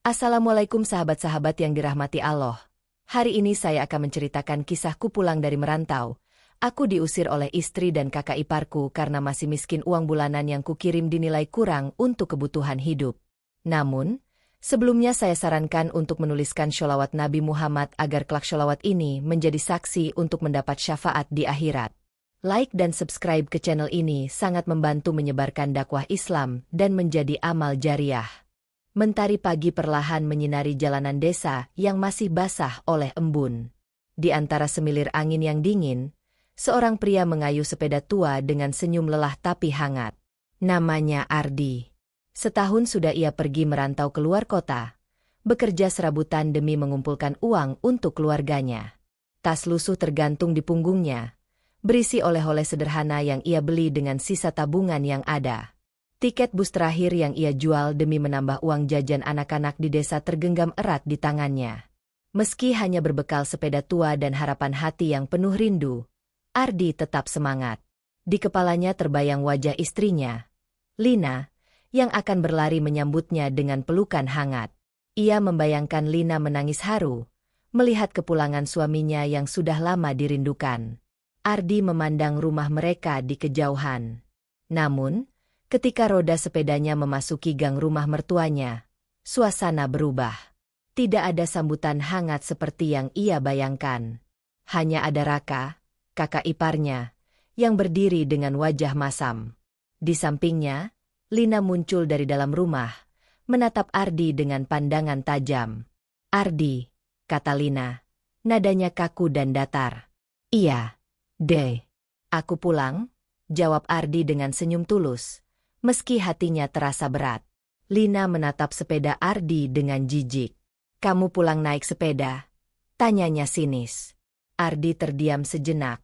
Assalamualaikum sahabat-sahabat yang dirahmati Allah. Hari ini saya akan menceritakan kisahku pulang dari merantau. Aku diusir oleh istri dan kakak iparku karena masih miskin uang bulanan yang kukirim dinilai kurang untuk kebutuhan hidup. Namun, sebelumnya saya sarankan untuk menuliskan sholawat Nabi Muhammad agar kelak sholawat ini menjadi saksi untuk mendapat syafaat di akhirat. Like dan subscribe ke channel ini sangat membantu menyebarkan dakwah Islam dan menjadi amal jariah. Mentari pagi perlahan menyinari jalanan desa yang masih basah oleh embun. Di antara semilir angin yang dingin, seorang pria mengayuh sepeda tua dengan senyum lelah tapi hangat. Namanya Ardi. Setahun sudah ia pergi merantau keluar kota, bekerja serabutan demi mengumpulkan uang untuk keluarganya. Tas lusuh tergantung di punggungnya, berisi oleh-oleh sederhana yang ia beli dengan sisa tabungan yang ada. Tiket bus terakhir yang ia jual demi menambah uang jajan anak-anak di desa tergenggam erat di tangannya. Meski hanya berbekal sepeda tua dan harapan hati yang penuh rindu, Ardi tetap semangat. Di kepalanya terbayang wajah istrinya, Lina, yang akan berlari menyambutnya dengan pelukan hangat. Ia membayangkan Lina menangis haru, melihat kepulangan suaminya yang sudah lama dirindukan. Ardi memandang rumah mereka di kejauhan. Namun, ketika roda sepedanya memasuki gang rumah mertuanya, suasana berubah. Tidak ada sambutan hangat seperti yang ia bayangkan. Hanya ada Raka, kakak iparnya, yang berdiri dengan wajah masam. Di sampingnya, Lina muncul dari dalam rumah, menatap Ardi dengan pandangan tajam. "Ardi," kata Lina, nadanya kaku dan datar. "Iya, Deh. Aku pulang," jawab Ardi dengan senyum tulus. Meski hatinya terasa berat, Lina menatap sepeda Ardi dengan jijik. "Kamu pulang naik sepeda?" tanyanya sinis. Ardi terdiam sejenak,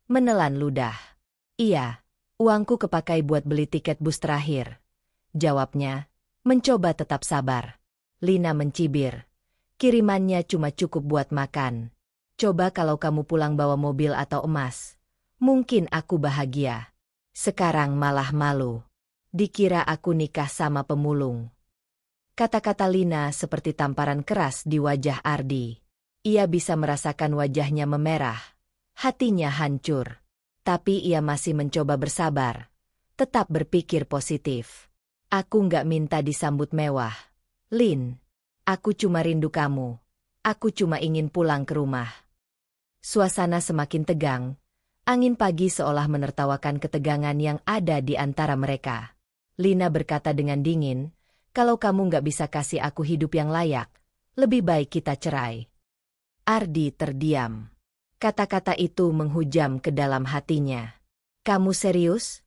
menelan ludah. "Iya, uangku kepakai buat beli tiket bus terakhir," jawabnya, mencoba tetap sabar. Lina mencibir, "Kirimannya cuma cukup buat makan. Coba kalau kamu pulang bawa mobil atau emas, mungkin aku bahagia. Sekarang malah malu. Dikira aku nikah sama pemulung." Kata-kata Lina seperti tamparan keras di wajah Ardi. Ia bisa merasakan wajahnya memerah, hatinya hancur. Tapi ia masih mencoba bersabar, tetap berpikir positif. "Aku nggak minta disambut mewah, Lin. Aku cuma rindu kamu. Aku cuma ingin pulang ke rumah." Suasana semakin tegang. Angin pagi seolah menertawakan ketegangan yang ada di antara mereka. Lina berkata dengan dingin, "Kalau kamu nggak bisa kasih aku hidup yang layak, lebih baik kita cerai." Ardi terdiam. Kata-kata itu menghujam ke dalam hatinya. "Kamu serius?"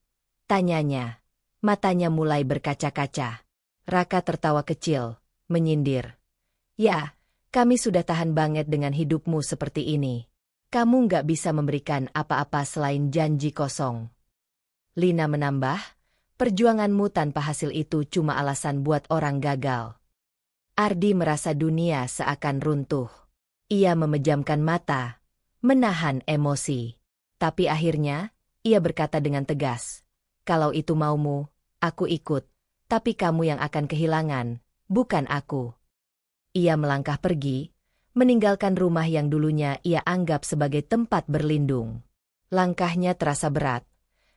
tanyanya. Matanya mulai berkaca-kaca. Raka tertawa kecil, menyindir. "Ya, kami sudah tahan banget dengan hidupmu seperti ini. Kamu nggak bisa memberikan apa-apa selain janji kosong." Lina menambah, "Perjuanganmu tanpa hasil itu cuma alasan buat orang gagal." Ardi merasa dunia seakan runtuh. Ia memejamkan mata, menahan emosi. Tapi akhirnya, ia berkata dengan tegas, "Kalau itu maumu, aku ikut. Tapi kamu yang akan kehilangan, bukan aku." Ia melangkah pergi, meninggalkan rumah yang dulunya ia anggap sebagai tempat berlindung. Langkahnya terasa berat,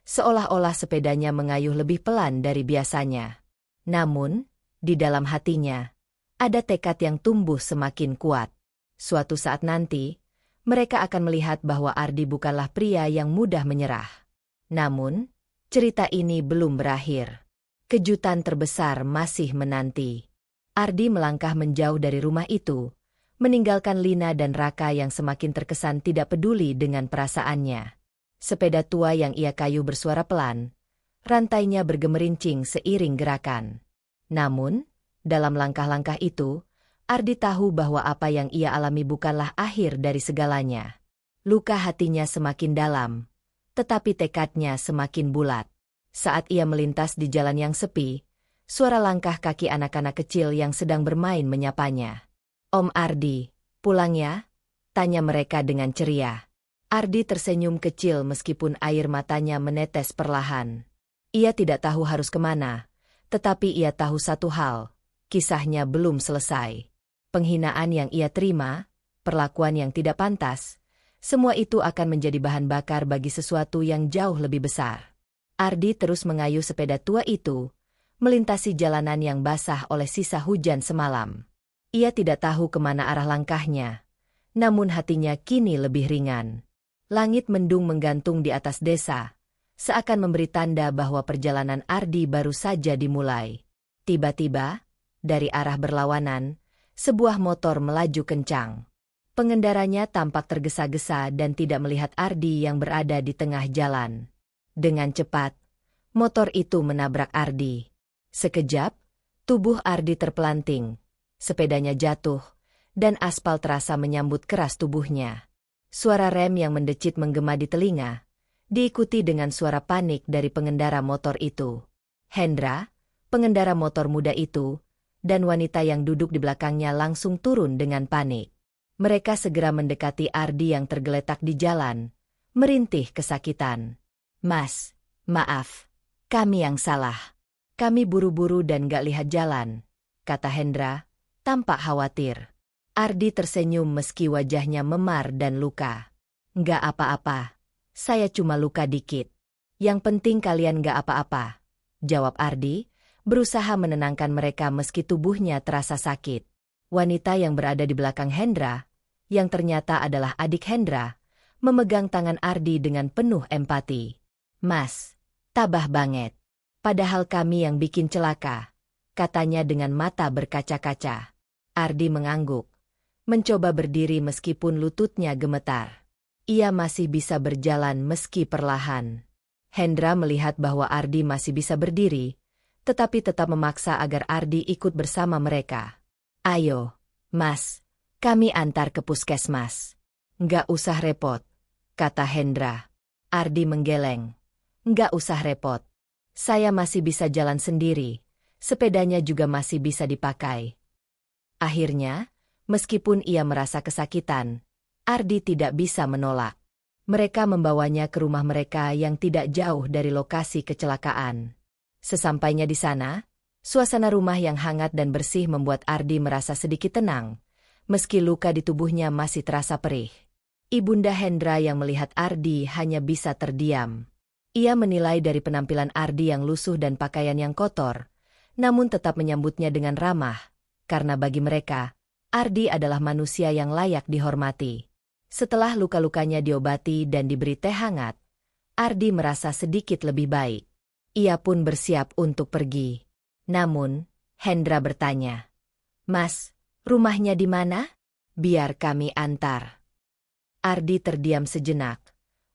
seolah-olah sepedanya mengayuh lebih pelan dari biasanya. Namun, di dalam hatinya, ada tekad yang tumbuh semakin kuat. Suatu saat nanti, mereka akan melihat bahwa Ardi bukanlah pria yang mudah menyerah. Namun, cerita ini belum berakhir. Kejutan terbesar masih menanti. Ardi melangkah menjauh dari rumah itu, meninggalkan Lina dan Raka yang semakin terkesan tidak peduli dengan perasaannya. Sepeda tua yang ia kayuh bersuara pelan, rantainya bergemerincing seiring gerakan. Namun, dalam langkah-langkah itu, Ardi tahu bahwa apa yang ia alami bukanlah akhir dari segalanya. Luka hatinya semakin dalam, tetapi tekadnya semakin bulat. Saat ia melintas di jalan yang sepi, suara langkah kaki anak-anak kecil yang sedang bermain menyapanya. "Om Ardi, pulang ya?" tanya mereka dengan ceria. Ardi tersenyum kecil meskipun air matanya menetes perlahan. Ia tidak tahu harus kemana, tetapi ia tahu satu hal, kisahnya belum selesai. Penghinaan yang ia terima, perlakuan yang tidak pantas, semua itu akan menjadi bahan bakar bagi sesuatu yang jauh lebih besar. Ardi terus mengayuh sepeda tua itu, melintasi jalanan yang basah oleh sisa hujan semalam. Ia tidak tahu kemana arah langkahnya, namun hatinya kini lebih ringan. Langit mendung menggantung di atas desa, seakan memberi tanda bahwa perjalanan Ardi baru saja dimulai. Tiba-tiba, dari arah berlawanan, sebuah motor melaju kencang. Pengendaranya tampak tergesa-gesa dan tidak melihat Ardi yang berada di tengah jalan. Dengan cepat, motor itu menabrak Ardi. Sekejap, tubuh Ardi terpelanting, sepedanya jatuh, dan aspal terasa menyambut keras tubuhnya. Suara rem yang mendecit menggema di telinga, diikuti dengan suara panik dari pengendara motor itu. Hendra, pengendara motor muda itu, dan wanita yang duduk di belakangnya langsung turun dengan panik. Mereka segera mendekati Ardi yang tergeletak di jalan, merintih kesakitan. "Mas, maaf, kami yang salah. Kami buru-buru dan gak lihat jalan," kata Hendra, tampak khawatir. Ardi tersenyum meski wajahnya memar dan luka. "Nggak apa-apa, saya cuma luka dikit. Yang penting kalian nggak apa-apa," jawab Ardi, berusaha menenangkan mereka meski tubuhnya terasa sakit. Wanita yang berada di belakang Hendra, yang ternyata adalah adik Hendra, memegang tangan Ardi dengan penuh empati. "Mas, tabah banget. Padahal kami yang bikin celaka," katanya dengan mata berkaca-kaca. Ardi mengangguk, mencoba berdiri meskipun lututnya gemetar. Ia masih bisa berjalan meski perlahan. Hendra melihat bahwa Ardi masih bisa berdiri, tetapi tetap memaksa agar Ardi ikut bersama mereka. "Ayo, Mas, kami antar ke puskesmas." "Nggak usah repot," kata Hendra. Ardi menggeleng. "Nggak usah repot. Saya masih bisa jalan sendiri, sepedanya juga masih bisa dipakai." Akhirnya, meskipun ia merasa kesakitan, Ardi tidak bisa menolak. Mereka membawanya ke rumah mereka yang tidak jauh dari lokasi kecelakaan. Sesampainya di sana, suasana rumah yang hangat dan bersih membuat Ardi merasa sedikit tenang, meski luka di tubuhnya masih terasa perih. Ibunda Hendra yang melihat Ardi hanya bisa terdiam. Ia menilai dari penampilan Ardi yang lusuh dan pakaian yang kotor, namun tetap menyambutnya dengan ramah, karena bagi mereka, Ardi adalah manusia yang layak dihormati. Setelah luka-lukanya diobati dan diberi teh hangat, Ardi merasa sedikit lebih baik. Ia pun bersiap untuk pergi. Namun, Hendra bertanya, "Mas, rumahnya di mana? Biar kami antar." Ardi terdiam sejenak.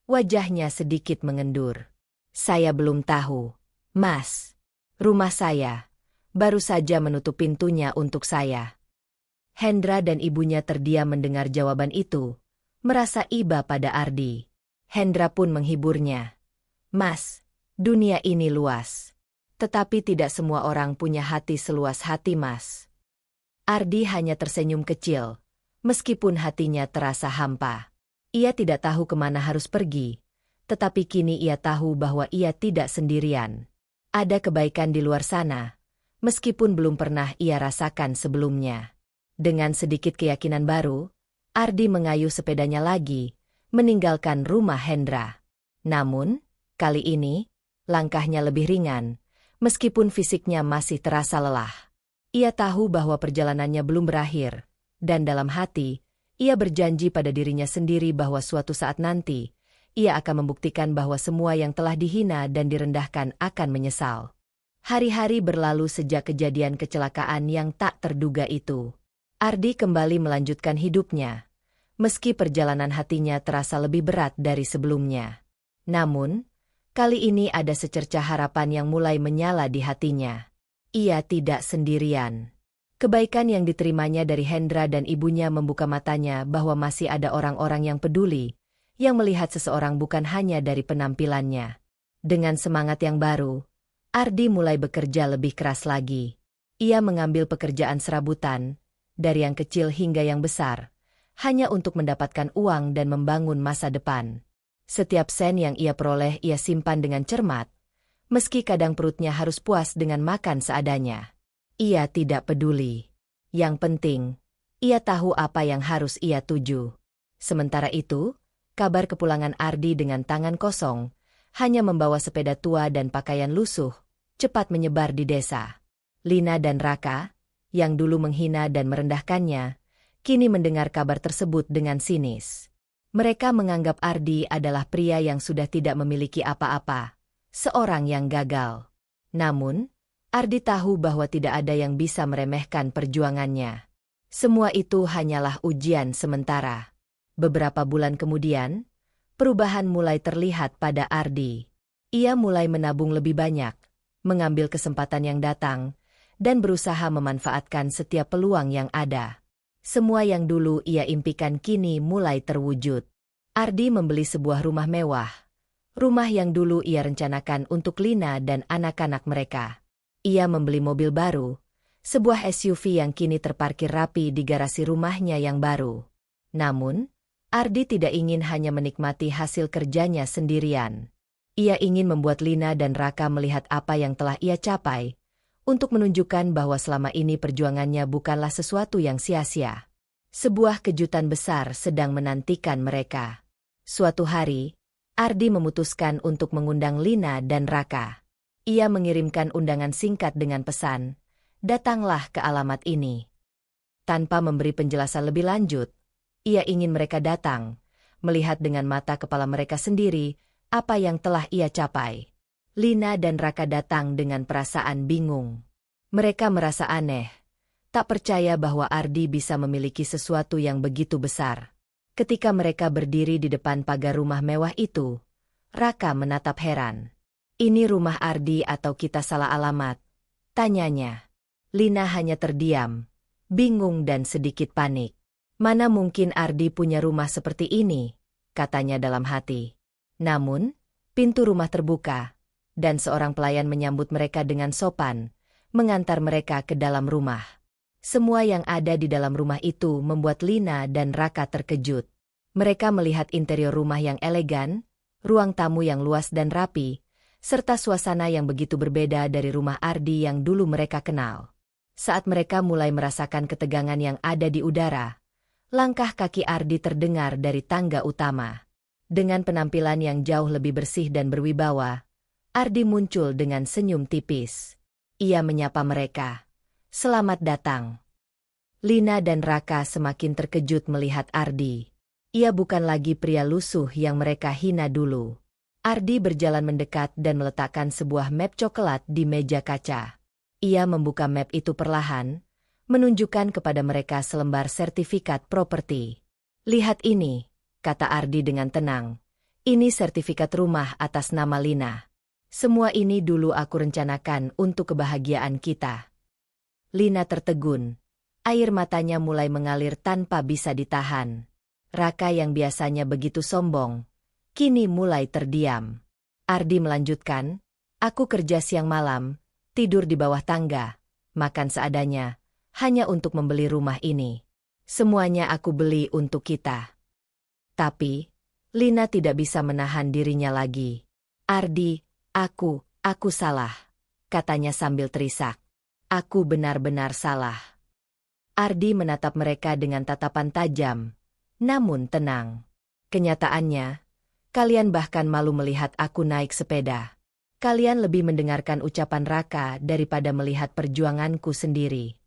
Wajahnya sedikit mengendur. "Saya belum tahu, Mas. Rumah saya baru saja menutup pintunya untuk saya." Hendra dan ibunya terdiam mendengar jawaban itu, merasa iba pada Ardi. Hendra pun menghiburnya. "Mas, dunia ini luas. Tetapi tidak semua orang punya hati seluas hati Mas." Ardi hanya tersenyum kecil, meskipun hatinya terasa hampa. Ia tidak tahu kemana harus pergi, tetapi kini ia tahu bahwa ia tidak sendirian. Ada kebaikan di luar sana, meskipun belum pernah ia rasakan sebelumnya. Dengan sedikit keyakinan baru, Ardi mengayuh sepedanya lagi, meninggalkan rumah Hendra. Namun, kali ini, langkahnya lebih ringan, meskipun fisiknya masih terasa lelah. Ia tahu bahwa perjalanannya belum berakhir, dan dalam hati, ia berjanji pada dirinya sendiri bahwa suatu saat nanti, ia akan membuktikan bahwa semua yang telah dihina dan direndahkan akan menyesal. Hari-hari berlalu sejak kejadian kecelakaan yang tak terduga itu. Ardi kembali melanjutkan hidupnya, meski perjalanan hatinya terasa lebih berat dari sebelumnya. Namun, kali ini ada secercah harapan yang mulai menyala di hatinya. Ia tidak sendirian. Kebaikan yang diterimanya dari Hendra dan ibunya membuka matanya bahwa masih ada orang-orang yang peduli, yang melihat seseorang bukan hanya dari penampilannya. Dengan semangat yang baru, Ardi mulai bekerja lebih keras lagi. Ia mengambil pekerjaan serabutan, dari yang kecil hingga yang besar, hanya untuk mendapatkan uang dan membangun masa depan. Setiap sen yang ia peroleh ia simpan dengan cermat, meski kadang perutnya harus puas dengan makan seadanya. Ia tidak peduli. Yang penting, ia tahu apa yang harus ia tuju. Sementara itu, kabar kepulangan Ardi dengan tangan kosong, hanya membawa sepeda tua dan pakaian lusuh, cepat menyebar di desa. Lina dan Raka, yang dulu menghina dan merendahkannya, kini mendengar kabar tersebut dengan sinis. Mereka menganggap Ardi adalah pria yang sudah tidak memiliki apa-apa, seorang yang gagal. Namun, Ardi tahu bahwa tidak ada yang bisa meremehkan perjuangannya. Semua itu hanyalah ujian sementara. Beberapa bulan kemudian, perubahan mulai terlihat pada Ardi. Ia mulai menabung lebih banyak, mengambil kesempatan yang datang, dan berusaha memanfaatkan setiap peluang yang ada. Semua yang dulu ia impikan kini mulai terwujud. Ardi membeli sebuah rumah mewah. Rumah yang dulu ia rencanakan untuk Lina dan anak-anak mereka. Ia membeli mobil baru, sebuah SUV yang kini terparkir rapi di garasi rumahnya yang baru. Namun, Ardi tidak ingin hanya menikmati hasil kerjanya sendirian. Ia ingin membuat Lina dan Raka melihat apa yang telah ia capai, untuk menunjukkan bahwa selama ini perjuangannya bukanlah sesuatu yang sia-sia. Sebuah kejutan besar sedang menantikan mereka. Suatu hari, Ardi memutuskan untuk mengundang Lina dan Raka. Ia mengirimkan undangan singkat dengan pesan, "Datanglah ke alamat ini." Tanpa memberi penjelasan lebih lanjut, ia ingin mereka datang, melihat dengan mata kepala mereka sendiri apa yang telah ia capai. Lina dan Raka datang dengan perasaan bingung. Mereka merasa aneh, tak percaya bahwa Ardi bisa memiliki sesuatu yang begitu besar. Ketika mereka berdiri di depan pagar rumah mewah itu, Raka menatap heran. "Ini rumah Ardi atau kita salah alamat?" tanyanya. Lina hanya terdiam, bingung dan sedikit panik. "Mana mungkin Ardi punya rumah seperti ini," katanya dalam hati. Namun, pintu rumah terbuka, dan seorang pelayan menyambut mereka dengan sopan, mengantar mereka ke dalam rumah. Semua yang ada di dalam rumah itu membuat Lina dan Raka terkejut. Mereka melihat interior rumah yang elegan, ruang tamu yang luas dan rapi, serta suasana yang begitu berbeda dari rumah Ardi yang dulu mereka kenal. Saat mereka mulai merasakan ketegangan yang ada di udara, langkah kaki Ardi terdengar dari tangga utama. Dengan penampilan yang jauh lebih bersih dan berwibawa, Ardi muncul dengan senyum tipis. Ia menyapa mereka, "Selamat datang." Lina dan Raka semakin terkejut melihat Ardi. Ia bukan lagi pria lusuh yang mereka hina dulu. Ardi berjalan mendekat dan meletakkan sebuah map coklat di meja kaca. Ia membuka map itu perlahan, menunjukkan kepada mereka selembar sertifikat properti. "Lihat ini," kata Ardi dengan tenang. "Ini sertifikat rumah atas nama Lina. Semua ini dulu aku rencanakan untuk kebahagiaan kita." Lina tertegun. Air matanya mulai mengalir tanpa bisa ditahan. Raka yang biasanya begitu sombong, kini mulai terdiam. Ardi melanjutkan, "Aku kerja siang malam, tidur di bawah tangga, makan seadanya, hanya untuk membeli rumah ini. Semuanya aku beli untuk kita." Tapi, Lina tidak bisa menahan dirinya lagi. "Ardi, aku salah," katanya sambil terisak. "Aku benar-benar salah." Ardi menatap mereka dengan tatapan tajam, namun tenang. "Kenyataannya, kalian bahkan malu melihat aku naik sepeda. Kalian lebih mendengarkan ucapan Raka daripada melihat perjuanganku sendiri."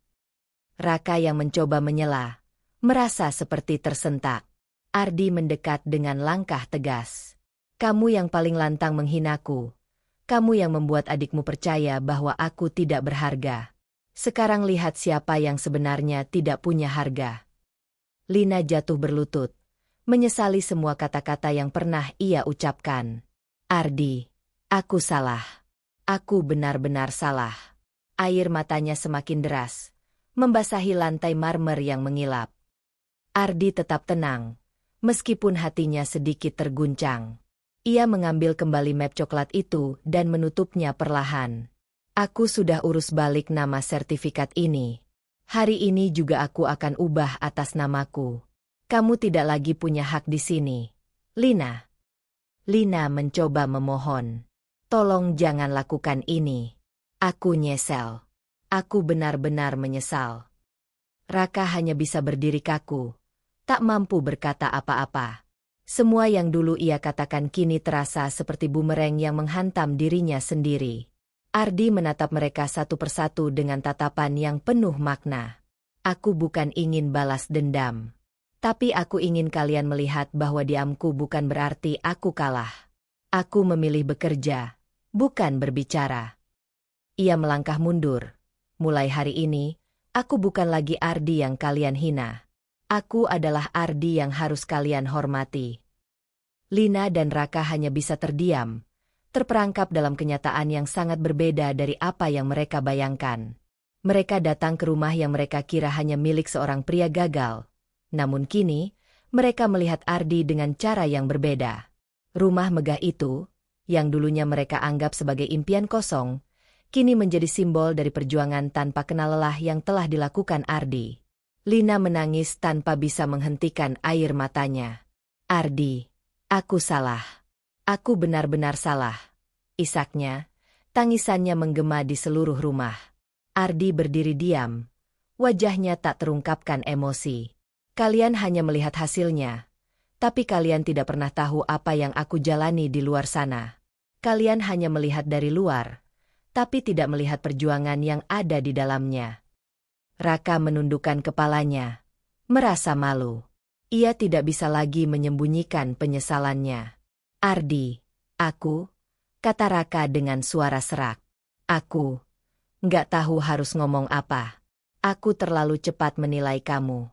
Raka yang mencoba menyela, merasa seperti tersentak. Ardi mendekat dengan langkah tegas. "Kamu yang paling lantang menghinaku. Kamu yang membuat adikmu percaya bahwa aku tidak berharga. Sekarang lihat siapa yang sebenarnya tidak punya harga." Lina jatuh berlutut, menyesali semua kata-kata yang pernah ia ucapkan. "Ardi, aku salah. Aku benar-benar salah." Air matanya semakin deras, membasahi lantai marmer yang mengilap. Ardi tetap tenang, meskipun hatinya sedikit terguncang. Ia mengambil kembali map coklat itu dan menutupnya perlahan. "Aku sudah urus balik nama sertifikat ini. Hari ini juga aku akan ubah atas namaku. Kamu tidak lagi punya hak di sini, Lina." Lina mencoba memohon, "Tolong jangan lakukan ini. Aku nyesel. Aku benar-benar menyesal. Raka hanya bisa berdiri kaku, tak mampu berkata apa-apa. Semua yang dulu ia katakan kini terasa seperti bumerang yang menghantam dirinya sendiri. Ardi menatap mereka satu persatu dengan tatapan yang penuh makna. Aku bukan ingin balas dendam. Tapi aku ingin kalian melihat bahwa diamku bukan berarti aku kalah. Aku memilih bekerja, bukan berbicara. Ia melangkah mundur. Mulai hari ini, aku bukan lagi Ardi yang kalian hina. Aku adalah Ardi yang harus kalian hormati. Lina dan Raka hanya bisa terdiam, terperangkap dalam kenyataan yang sangat berbeda dari apa yang mereka bayangkan. Mereka datang ke rumah yang mereka kira hanya milik seorang pria gagal. Namun kini, mereka melihat Ardi dengan cara yang berbeda. Rumah megah itu, yang dulunya mereka anggap sebagai impian kosong, kini menjadi simbol dari perjuangan tanpa kenal lelah yang telah dilakukan Ardi. Lina menangis tanpa bisa menghentikan air matanya. Ardi, aku salah. Aku benar-benar salah. Isaknya, tangisannya menggema di seluruh rumah. Ardi berdiri diam. Wajahnya tak terungkapkan emosi. Kalian hanya melihat hasilnya. Tapi kalian tidak pernah tahu apa yang aku jalani di luar sana. Kalian hanya melihat dari luar, tapi tidak melihat perjuangan yang ada di dalamnya. Raka menundukkan kepalanya, merasa malu. Ia tidak bisa lagi menyembunyikan penyesalannya. Ardi, aku, kata Raka dengan suara serak. Aku nggak tahu harus ngomong apa. Aku terlalu cepat menilai kamu.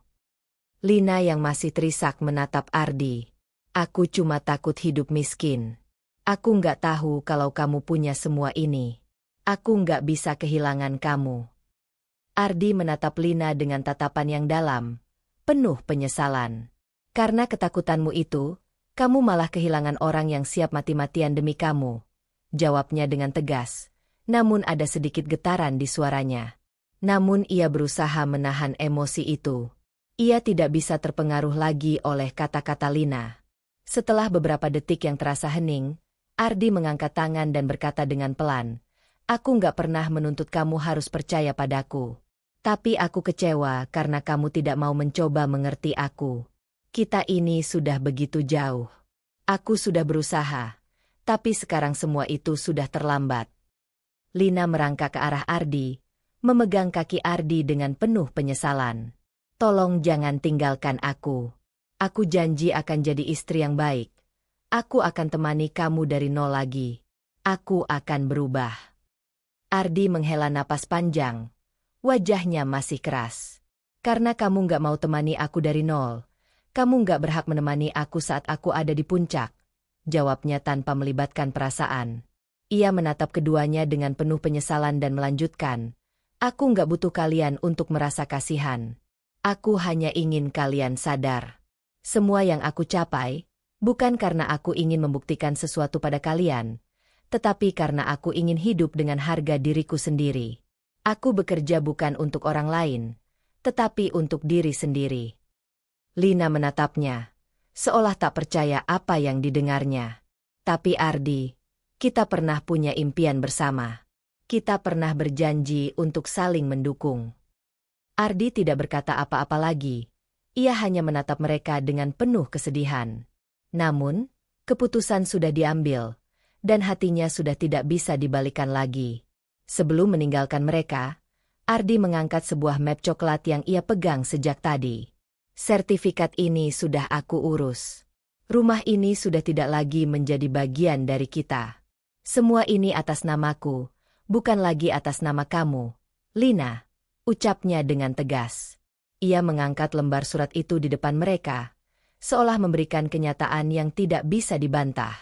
Lina yang masih terisak menatap Ardi. Aku cuma takut hidup miskin. Aku nggak tahu kalau kamu punya semua ini. Aku nggak bisa kehilangan kamu. Ardi menatap Lina dengan tatapan yang dalam, penuh penyesalan. Karena ketakutanmu itu, kamu malah kehilangan orang yang siap mati-matian demi kamu. Jawabnya dengan tegas, namun ada sedikit getaran di suaranya. Namun ia berusaha menahan emosi itu. Ia tidak bisa terpengaruh lagi oleh kata-kata Lina. Setelah beberapa detik yang terasa hening, Ardi mengangkat tangan dan berkata dengan pelan, aku nggak pernah menuntut kamu harus percaya padaku. Tapi aku kecewa karena kamu tidak mau mencoba mengerti aku. Kita ini sudah begitu jauh. Aku sudah berusaha, tapi sekarang semua itu sudah terlambat. Lina merangkak ke arah Ardi, memegang kaki Ardi dengan penuh penyesalan. Tolong jangan tinggalkan aku. Aku janji akan jadi istri yang baik. Aku akan temani kamu dari nol lagi. Aku akan berubah. Ardi menghela napas panjang. Wajahnya masih keras. Karena kamu nggak mau temani aku dari nol. Kamu nggak berhak menemani aku saat aku ada di puncak. Jawabnya tanpa melibatkan perasaan. Ia menatap keduanya dengan penuh penyesalan dan melanjutkan. Aku nggak butuh kalian untuk merasa kasihan. Aku hanya ingin kalian sadar. Semua yang aku capai, bukan karena aku ingin membuktikan sesuatu pada kalian, tetapi karena aku ingin hidup dengan harga diriku sendiri. Aku bekerja bukan untuk orang lain, tetapi untuk diri sendiri. Lina menatapnya, seolah tak percaya apa yang didengarnya. Tapi Ardi, kita pernah punya impian bersama. Kita pernah berjanji untuk saling mendukung. Ardi tidak berkata apa-apa lagi. Ia hanya menatap mereka dengan penuh kesedihan. Namun, keputusan sudah diambil, dan hatinya sudah tidak bisa dibalikan lagi. Sebelum meninggalkan mereka, Ardi mengangkat sebuah map coklat yang ia pegang sejak tadi. Sertifikat ini sudah aku urus. Rumah ini sudah tidak lagi menjadi bagian dari kita. Semua ini atas namaku, bukan lagi atas nama kamu, Lina. Ucapnya dengan tegas. Ia mengangkat lembar surat itu di depan mereka, seolah memberikan kenyataan yang tidak bisa dibantah.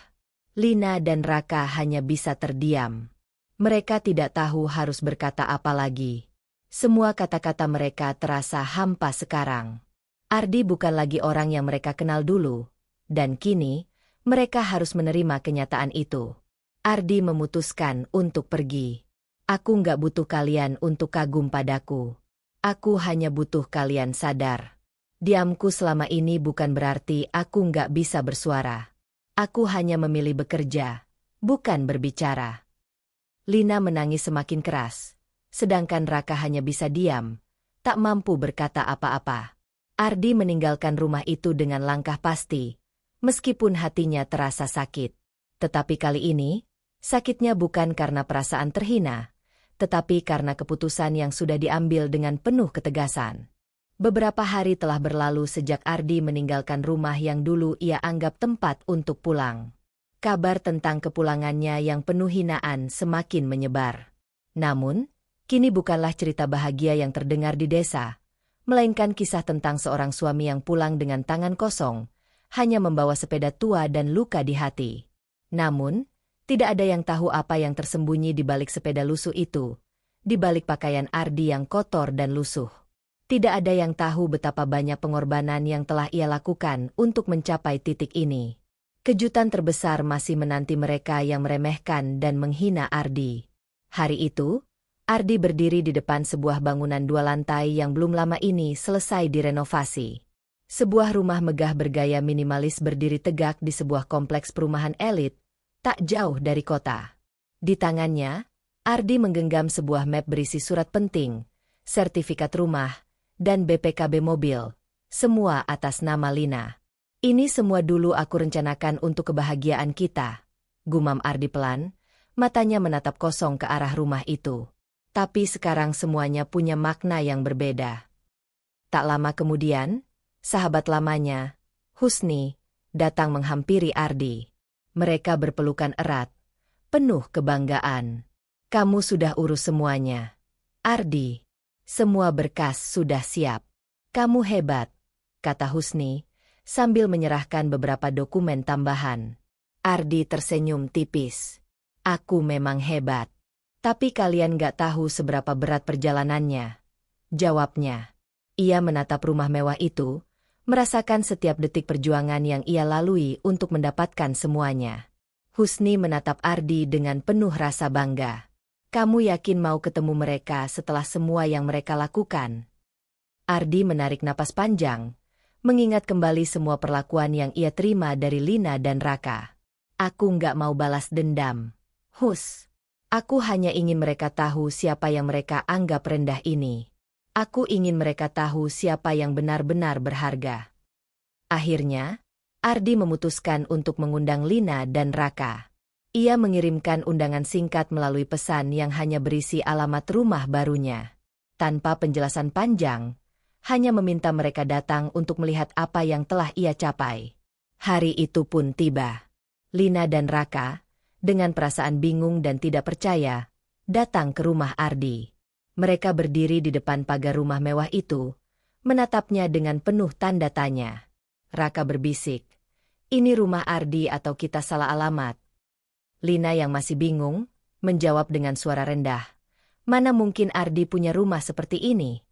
Lina dan Raka hanya bisa terdiam. Mereka tidak tahu harus berkata apa lagi. Semua kata-kata mereka terasa hampa sekarang. Ardi bukan lagi orang yang mereka kenal dulu, dan kini, mereka harus menerima kenyataan itu. Ardi memutuskan untuk pergi. Aku nggak butuh kalian untuk kagum padaku. Aku hanya butuh kalian sadar. Diamku selama ini bukan berarti aku nggak bisa bersuara. Aku hanya memilih bekerja, bukan berbicara. Lina menangis semakin keras. sedangkan Raka hanya bisa diam, tak mampu berkata apa-apa. Ardi meninggalkan rumah itu dengan langkah pasti, meskipun hatinya terasa sakit. Tetapi kali ini, sakitnya bukan karena perasaan terhina, tetapi karena keputusan yang sudah diambil dengan penuh ketegasan. Beberapa hari telah berlalu sejak Ardi meninggalkan rumah yang dulu ia anggap tempat untuk pulang. Kabar tentang kepulangannya yang penuh hinaan semakin menyebar. Namun, kini bukanlah cerita bahagia yang terdengar di desa, melainkan kisah tentang seorang suami yang pulang dengan tangan kosong, hanya membawa sepeda tua dan luka di hati. Namun, tidak ada yang tahu apa yang tersembunyi di balik sepeda lusuh itu, di balik pakaian Ardi yang kotor dan lusuh. Tidak ada yang tahu betapa banyak pengorbanan yang telah ia lakukan untuk mencapai titik ini. Kejutan terbesar masih menanti mereka yang meremehkan dan menghina Ardi. Hari itu, Ardi berdiri di depan sebuah bangunan 2 lantai yang belum lama ini selesai direnovasi. Sebuah rumah megah bergaya minimalis berdiri tegak di sebuah kompleks perumahan elit, tak jauh dari kota. Di tangannya, Ardi menggenggam sebuah map berisi surat penting, sertifikat rumah, dan BPKB mobil, semua atas nama Lina. Ini semua dulu aku rencanakan untuk kebahagiaan kita, gumam Ardi pelan, matanya menatap kosong ke arah rumah itu. Tapi sekarang semuanya punya makna yang berbeda. Tak lama kemudian, sahabat lamanya, Husni, datang menghampiri Ardi. Mereka berpelukan erat, penuh kebanggaan. Kamu sudah urus semuanya, Ardi. Semua berkas sudah siap. Kamu hebat, kata Husni, sambil menyerahkan beberapa dokumen tambahan. Ardi tersenyum tipis. Aku memang hebat. Tapi kalian gak tahu seberapa berat perjalanannya, jawabnya. Ia menatap rumah mewah itu, merasakan setiap detik perjuangan yang ia lalui untuk mendapatkan semuanya. Husni menatap Ardi dengan penuh rasa bangga. Kamu yakin mau ketemu mereka setelah semua yang mereka lakukan? Ardi menarik napas panjang, mengingat kembali semua perlakuan yang ia terima dari Lina dan Raka. Aku nggak mau balas dendam, Hus. Aku hanya ingin mereka tahu siapa yang mereka anggap rendah ini. Aku ingin mereka tahu siapa yang benar-benar berharga. Akhirnya, Ardi memutuskan untuk mengundang Lina dan Raka. Ia mengirimkan undangan singkat melalui pesan yang hanya berisi alamat rumah barunya. Tanpa penjelasan panjang, hanya meminta mereka datang untuk melihat apa yang telah ia capai. Hari itu pun tiba. Lina dan Raka, dengan perasaan bingung dan tidak percaya, datang ke rumah Ardi. Mereka berdiri di depan pagar rumah mewah itu, menatapnya dengan penuh tanda tanya. Raka berbisik, "Ini rumah Ardi atau kita salah alamat?" Lina yang masih bingung, menjawab dengan suara rendah, "Mana mungkin Ardi punya rumah seperti ini?"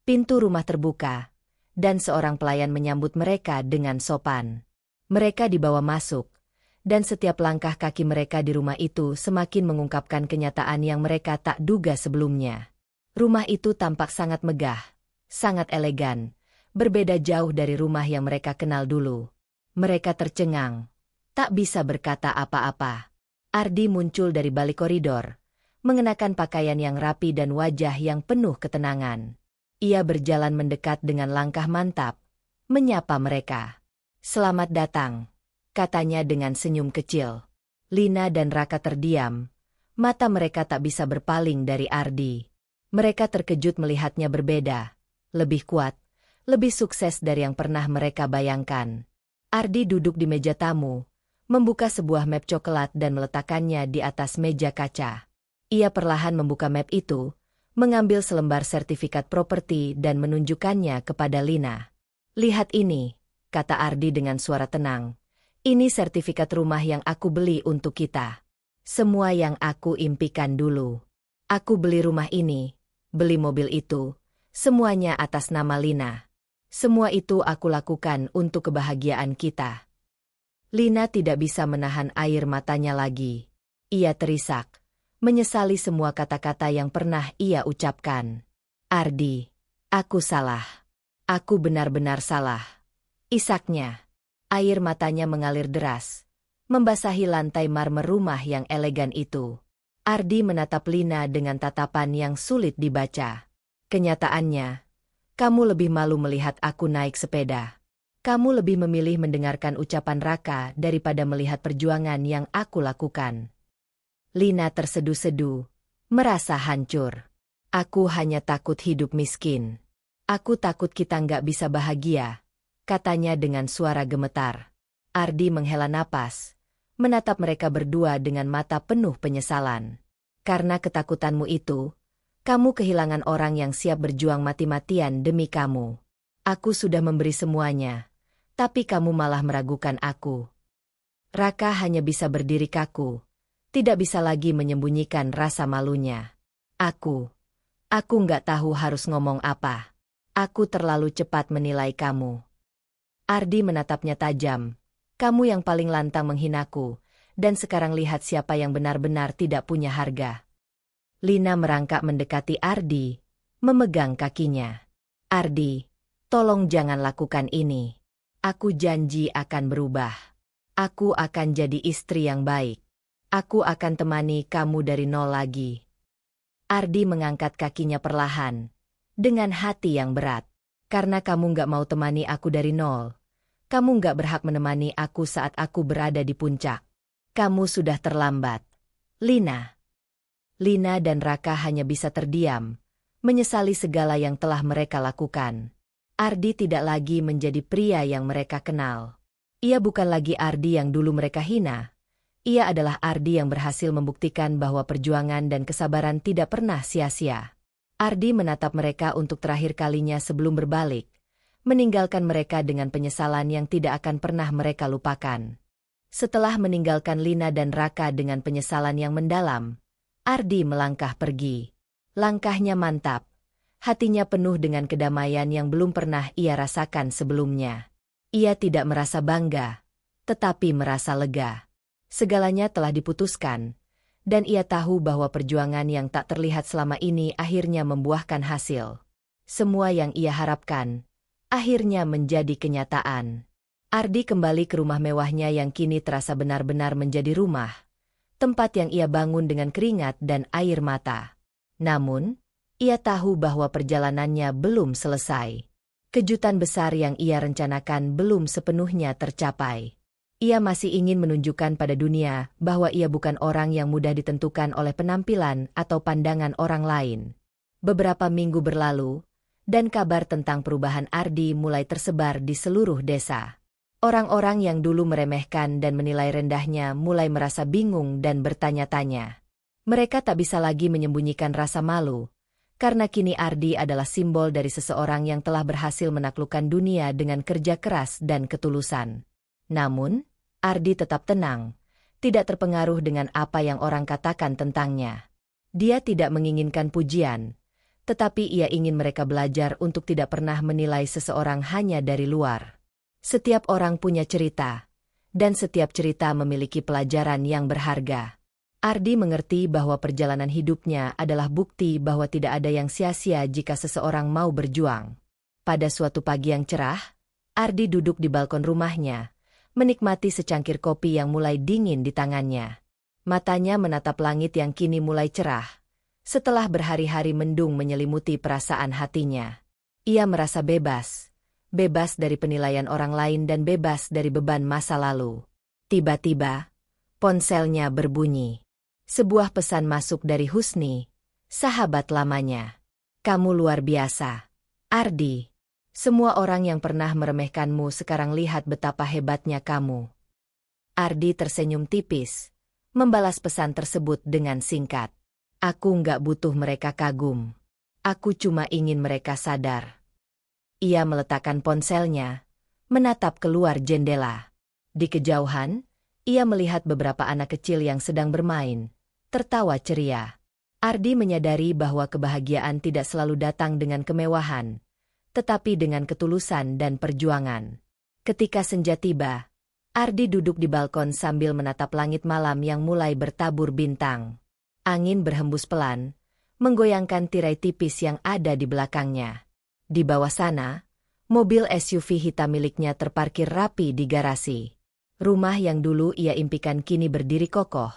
Pintu rumah terbuka, dan seorang pelayan menyambut mereka dengan sopan. Mereka dibawa masuk, dan setiap langkah kaki mereka di rumah itu semakin mengungkapkan kenyataan yang mereka tak duga sebelumnya. Rumah itu tampak sangat megah, sangat elegan, berbeda jauh dari rumah yang mereka kenal dulu. Mereka tercengang, tak bisa berkata apa-apa. Ardi muncul dari balik koridor, mengenakan pakaian yang rapi dan wajah yang penuh ketenangan. Ia berjalan mendekat dengan langkah mantap, menyapa mereka. "Selamat datang," katanya dengan senyum kecil. Lina dan Raka terdiam, mata mereka tak bisa berpaling dari Ardi. Mereka terkejut melihatnya berbeda, lebih kuat, lebih sukses dari yang pernah mereka bayangkan. Ardi duduk di meja tamu, membuka sebuah map coklat dan meletakkannya di atas meja kaca. Ia perlahan membuka map itu, mengambil selembar sertifikat properti dan menunjukkannya kepada Lina. "Lihat ini," kata Ardi dengan suara tenang. "Ini sertifikat rumah yang aku beli untuk kita. Semua yang aku impikan dulu. Aku beli rumah ini, beli mobil itu, semuanya atas nama Lina. Semua itu aku lakukan untuk kebahagiaan kita." Lina tidak bisa menahan air matanya lagi. Ia terisak, menyesali semua kata-kata yang pernah ia ucapkan. "Ardi, aku salah. Aku benar-benar salah." Isaknya. Air matanya mengalir deras, membasahi lantai marmer rumah yang elegan itu. Ardi menatap Lina dengan tatapan yang sulit dibaca. Kenyataannya, kamu lebih malu melihat aku naik sepeda. Kamu lebih memilih mendengarkan ucapan Raka daripada melihat perjuangan yang aku lakukan. Lina tersedu-sedu, merasa hancur. Aku hanya takut hidup miskin. Aku takut kita nggak bisa bahagia, katanya dengan suara gemetar. Ardi menghela napas, menatap mereka berdua dengan mata penuh penyesalan. Karena ketakutanmu itu, kamu kehilangan orang yang siap berjuang mati-matian demi kamu. Aku sudah memberi semuanya, tapi kamu malah meragukan aku. Raka hanya bisa berdiri kaku, tidak bisa lagi menyembunyikan rasa malunya. Aku nggak tahu harus ngomong apa. Aku terlalu cepat menilai kamu. Ardi menatapnya tajam. Kamu yang paling lantang menghinaku, dan sekarang lihat siapa yang benar-benar tidak punya harga. Lina merangkak mendekati Ardi, memegang kakinya. Ardi, tolong jangan lakukan ini. Aku janji akan berubah. Aku akan jadi istri yang baik. Aku akan temani kamu dari nol lagi. Ardi mengangkat kakinya perlahan, dengan hati yang berat. Karena kamu nggak mau temani aku dari nol. Kamu nggak berhak menemani aku saat aku berada di puncak. Kamu sudah terlambat. Lina. Lina dan Raka hanya bisa terdiam, menyesali segala yang telah mereka lakukan. Ardi tidak lagi menjadi pria yang mereka kenal. Ia bukan lagi Ardi yang dulu mereka hina. Ia adalah Ardi yang berhasil membuktikan bahwa perjuangan dan kesabaran tidak pernah sia-sia. Ardi menatap mereka untuk terakhir kalinya sebelum berbalik, meninggalkan mereka dengan penyesalan yang tidak akan pernah mereka lupakan. Setelah meninggalkan Lina dan Raka dengan penyesalan yang mendalam, Ardi melangkah pergi. Langkahnya mantap, hatinya penuh dengan kedamaian yang belum pernah ia rasakan sebelumnya. Ia tidak merasa bangga, tetapi merasa lega. Segalanya telah diputuskan, dan ia tahu bahwa perjuangan yang tak terlihat selama ini akhirnya membuahkan hasil. Semua yang ia harapkan akhirnya menjadi kenyataan. Ardi kembali ke rumah mewahnya yang kini terasa benar-benar menjadi rumah, tempat yang ia bangun dengan keringat dan air mata. Namun, ia tahu bahwa perjalanannya belum selesai. Kejutan besar yang ia rencanakan belum sepenuhnya tercapai. Ia masih ingin menunjukkan pada dunia bahwa ia bukan orang yang mudah ditentukan oleh penampilan atau pandangan orang lain. Beberapa minggu berlalu, dan kabar tentang perubahan Ardi mulai tersebar di seluruh desa. Orang-orang yang dulu meremehkan dan menilai rendahnya mulai merasa bingung dan bertanya-tanya. Mereka tak bisa lagi menyembunyikan rasa malu, karena kini Ardi adalah simbol dari seseorang yang telah berhasil menaklukkan dunia dengan kerja keras dan ketulusan. Namun, Ardi tetap tenang, tidak terpengaruh dengan apa yang orang katakan tentangnya. Dia tidak menginginkan pujian, tetapi ia ingin mereka belajar untuk tidak pernah menilai seseorang hanya dari luar. Setiap orang punya cerita, dan setiap cerita memiliki pelajaran yang berharga. Ardi mengerti bahwa perjalanan hidupnya adalah bukti bahwa tidak ada yang sia-sia jika seseorang mau berjuang. Pada suatu pagi yang cerah, Ardi duduk di balkon rumahnya, menikmati secangkir kopi yang mulai dingin di tangannya. Matanya menatap langit yang kini mulai cerah, setelah berhari-hari mendung menyelimuti perasaan hatinya. Ia merasa bebas, bebas dari penilaian orang lain dan bebas dari beban masa lalu. Tiba-tiba, ponselnya berbunyi. Sebuah pesan masuk dari Husni, sahabat lamanya. Kamu luar biasa, Ardi. Semua orang yang pernah meremehkanmu sekarang lihat betapa hebatnya kamu. Ardi tersenyum tipis, membalas pesan tersebut dengan singkat. Aku nggak butuh mereka kagum. Aku cuma ingin mereka sadar. Ia meletakkan ponselnya, menatap keluar jendela. Di kejauhan, ia melihat beberapa anak kecil yang sedang bermain, tertawa ceria. Ardi menyadari bahwa kebahagiaan tidak selalu datang dengan kemewahan, tetapi dengan ketulusan dan perjuangan. Ketika senja tiba, Ardi duduk di balkon sambil menatap langit malam yang mulai bertabur bintang. Angin berhembus pelan, menggoyangkan tirai tipis yang ada di belakangnya. Di bawah sana, mobil SUV hitam miliknya terparkir rapi di garasi. Rumah yang dulu ia impikan kini berdiri kokoh,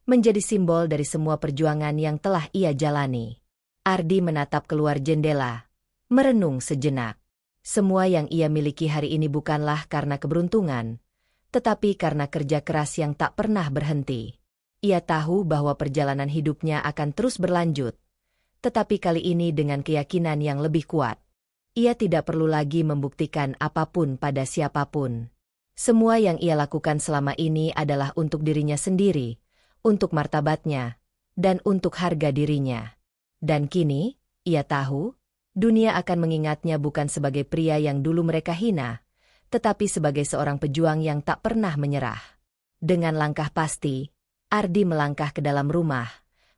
menjadi simbol dari semua perjuangan yang telah ia jalani. Ardi menatap keluar jendela, merenung sejenak. Semua yang ia miliki hari ini bukanlah karena keberuntungan, tetapi karena kerja keras yang tak pernah berhenti. Ia tahu bahwa perjalanan hidupnya akan terus berlanjut, tetapi kali ini dengan keyakinan yang lebih kuat. Ia tidak perlu lagi membuktikan apapun pada siapapun. Semua yang ia lakukan selama ini adalah untuk dirinya sendiri, untuk martabatnya, dan untuk harga dirinya. Dan kini, ia tahu, dunia akan mengingatnya bukan sebagai pria yang dulu mereka hina, tetapi sebagai seorang pejuang yang tak pernah menyerah. Dengan langkah pasti, Ardi melangkah ke dalam rumah,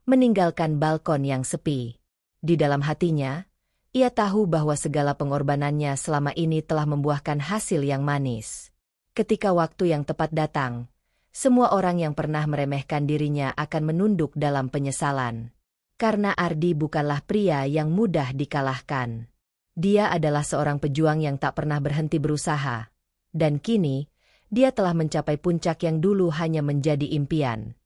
meninggalkan balkon yang sepi. Di dalam hatinya, ia tahu bahwa segala pengorbanannya selama ini telah membuahkan hasil yang manis. Ketika waktu yang tepat datang, semua orang yang pernah meremehkan dirinya akan menunduk dalam penyesalan. Karena Ardi bukanlah pria yang mudah dikalahkan. Dia adalah seorang pejuang yang tak pernah berhenti berusaha. Dan kini, dia telah mencapai puncak yang dulu hanya menjadi impian.